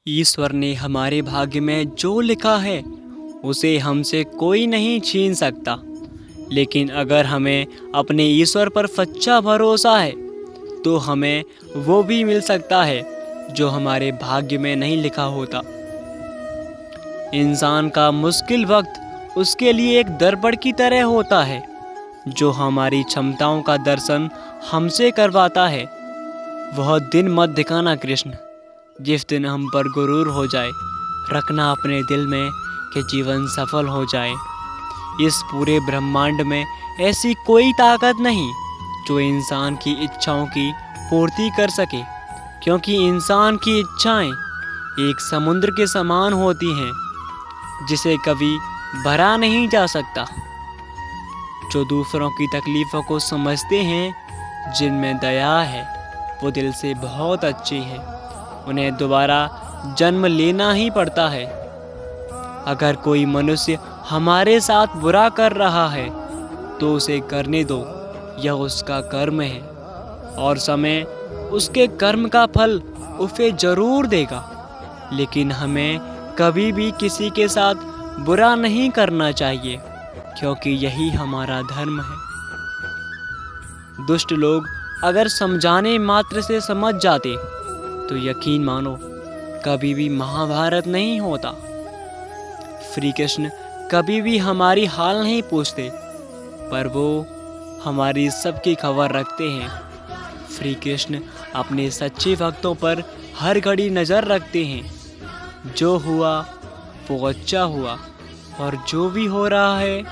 ईश्वर ने हमारे भाग्य में जो लिखा है उसे हमसे कोई नहीं छीन सकता। लेकिन अगर हमें अपने ईश्वर पर सच्चा भरोसा है तो हमें वो भी मिल सकता है जो हमारे भाग्य में नहीं लिखा होता। इंसान का मुश्किल वक्त उसके लिए एक दर्पण की तरह होता है जो हमारी क्षमताओं का दर्शन हमसे करवाता है। वह दिन मत दिखाना कृष्ण, जिस दिन हम पर गुरूर हो जाए। रखना अपने दिल में कि जीवन सफल हो जाए। इस पूरे ब्रह्मांड में ऐसी कोई ताकत नहीं जो इंसान की इच्छाओं की पूर्ति कर सके, क्योंकि इंसान की इच्छाएं एक समुद्र के समान होती हैं जिसे कभी भरा नहीं जा सकता। जो दूसरों की तकलीफ़ों को समझते हैं, जिनमें दया है, वो दिल से बहुत अच्छे हैं। उन्हें दोबारा जन्म लेना ही पड़ता है। अगर कोई मनुष्य हमारे साथ बुरा कर रहा है तो उसे करने दो, यह उसका कर्म है और समय उसके कर्म का फल उसे जरूर देगा। लेकिन हमें कभी भी किसी के साथ बुरा नहीं करना चाहिए, क्योंकि यही हमारा धर्म है। दुष्ट लोग अगर समझाने मात्र से समझ जाते तो यकीन मानो कभी भी महाभारत नहीं होता। श्री कृष्ण कभी भी हमारी हाल नहीं पूछते, पर वो हमारी सबकी खबर रखते हैं। श्री कृष्ण अपने सच्चे भक्तों पर हर घड़ी नज़र रखते हैं। जो हुआ वो अच्छा हुआ, और जो भी हो रहा है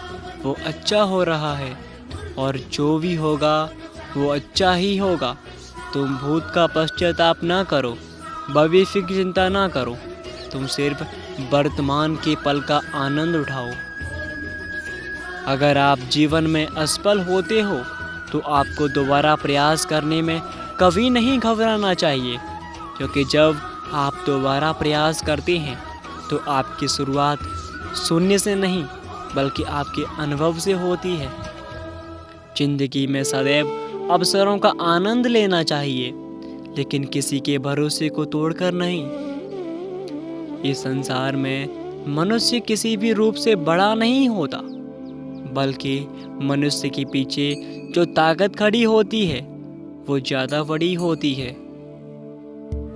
वो अच्छा हो रहा है, और जो भी होगा वो अच्छा ही होगा। तुम भूत का पश्चाताप ना करो, भविष्य की चिंता ना करो, तुम सिर्फ वर्तमान के पल का आनंद उठाओ। अगर आप जीवन में असफल होते हो तो आपको दोबारा प्रयास करने में कभी नहीं घबराना चाहिए, क्योंकि जब आप दोबारा प्रयास करते हैं तो आपकी शुरुआत शून्य से नहीं बल्कि आपके अनुभव से होती है। जिंदगी में सदैव अवसरों का आनंद लेना चाहिए, लेकिन किसी के भरोसे को तोड़कर नहीं। इस संसार में मनुष्य किसी भी रूप से बड़ा नहीं होता, बल्कि मनुष्य के पीछे जो ताकत खड़ी होती है वो ज़्यादा बड़ी होती है।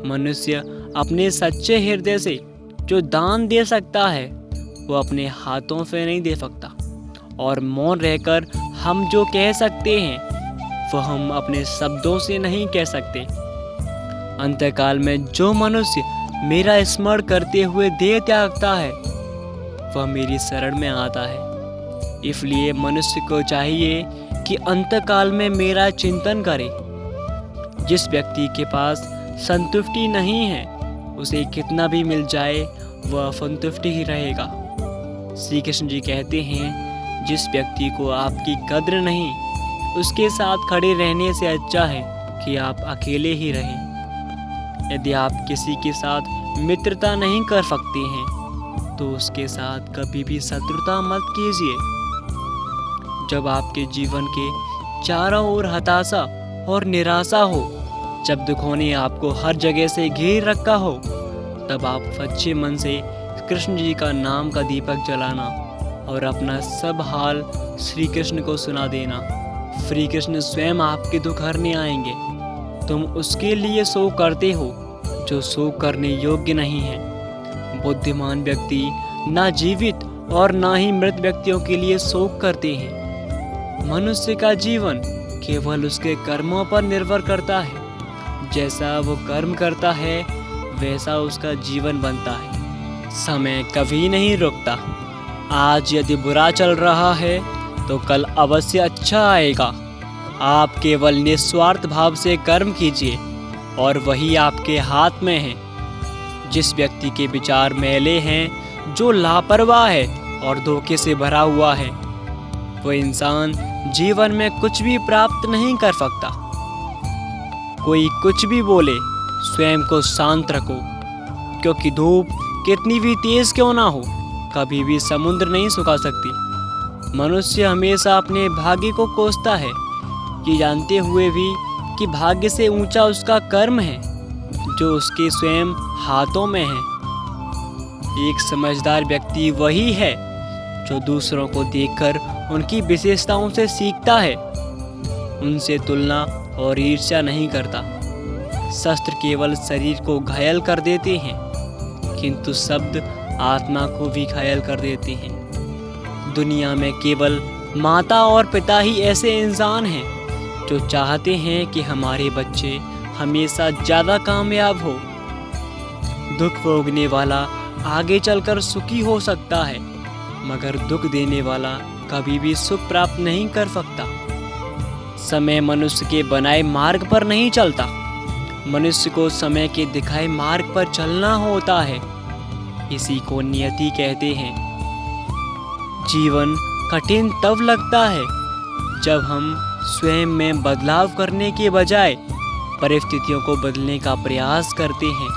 मनुष्य अपने सच्चे हृदय से जो दान दे सकता है वो अपने हाथों से नहीं दे सकता, और मौन रहकर हम जो कह सकते हैं वो हम अपने शब्दों से नहीं कह सकते। अंतकाल में जो मनुष्य मेरा स्मरण करते हुए देह त्यागता है वह मेरी शरण में आता है। इसलिए मनुष्य को चाहिए कि अंतकाल में मेरा चिंतन करे। जिस व्यक्ति के पास संतुष्टि नहीं है उसे कितना भी मिल जाए वह असंतुष्ट ही रहेगा। श्री कृष्ण जी कहते हैं, जिस व्यक्ति को आपकी कद्र नहीं, उसके साथ खड़े रहने से अच्छा है कि आप अकेले ही रहें। यदि आप किसी के साथ मित्रता नहीं कर सकते हैं तो उसके साथ कभी भी शत्रुता मत कीजिए। जब आपके जीवन के चारों ओर हताशा और निराशा हो, जब दुखों ने आपको हर जगह से घेर रखा हो, तब आप सच्चे मन से कृष्ण जी का नाम का दीपक जलाना और अपना सब हाल श्री कृष्ण को सुना देना। श्री कृष्ण स्वयं आपके दुख हरने आएंगे। तुम उसके लिए शोक करते हो जो शोक करने योग्य नहीं है। बुद्धिमान व्यक्ति ना जीवित और ना ही मृत व्यक्तियों के लिए शोक करते हैं। मनुष्य का जीवन केवल उसके कर्मों पर निर्भर करता है। जैसा वो कर्म करता है वैसा उसका जीवन बनता है। समय कभी नहीं रुकता। आज यदि बुरा चल रहा है तो कल अवश्य अच्छा आएगा। आप केवल निस्वार्थ भाव से कर्म कीजिए और वही आपके हाथ में है। जिस व्यक्ति के विचार मैले हैं, जो लापरवाह है और धोखे से भरा हुआ है, वो इंसान जीवन में कुछ भी प्राप्त नहीं कर सकता। कोई कुछ भी बोले, स्वयं को शांत रखो, क्योंकि धूप कितनी भी तेज क्यों ना हो, कभी भी समुद्र नहीं सुखा सकती। मनुष्य हमेशा अपने भाग्य को कोसता है, ये जानते हुए भी कि भाग्य से ऊंचा उसका कर्म है। जो उसके स्वयं हाथों में है। एक समझदार व्यक्ति वही है जो दूसरों को देखकर उनकी विशेषताओं से सीखता है, उनसे तुलना और ईर्ष्या नहीं करता। शस्त्र केवल शरीर को घायल कर देते हैं, किंतु शब्द आत्मा को भी घायल कर देते हैं। दुनिया में केवल माता और पिता ही ऐसे इंसान हैं जो चाहते हैं कि हमारे बच्चे हमेशा ज़्यादा कामयाब हो। दुख भोगने वाला आगे चलकर सुखी हो सकता है, मगर दुख देने वाला कभी भी सुख प्राप्त नहीं कर सकता। समय मनुष्य के बनाए मार्ग पर नहीं चलता, मनुष्य को समय के दिखाए मार्ग पर चलना होता है। इसी को नियति कहते हैं। जीवन कठिन तब लगता है जब हम स्वयं में बदलाव करने के बजाय परिस्थितियों को बदलने का प्रयास करते हैं।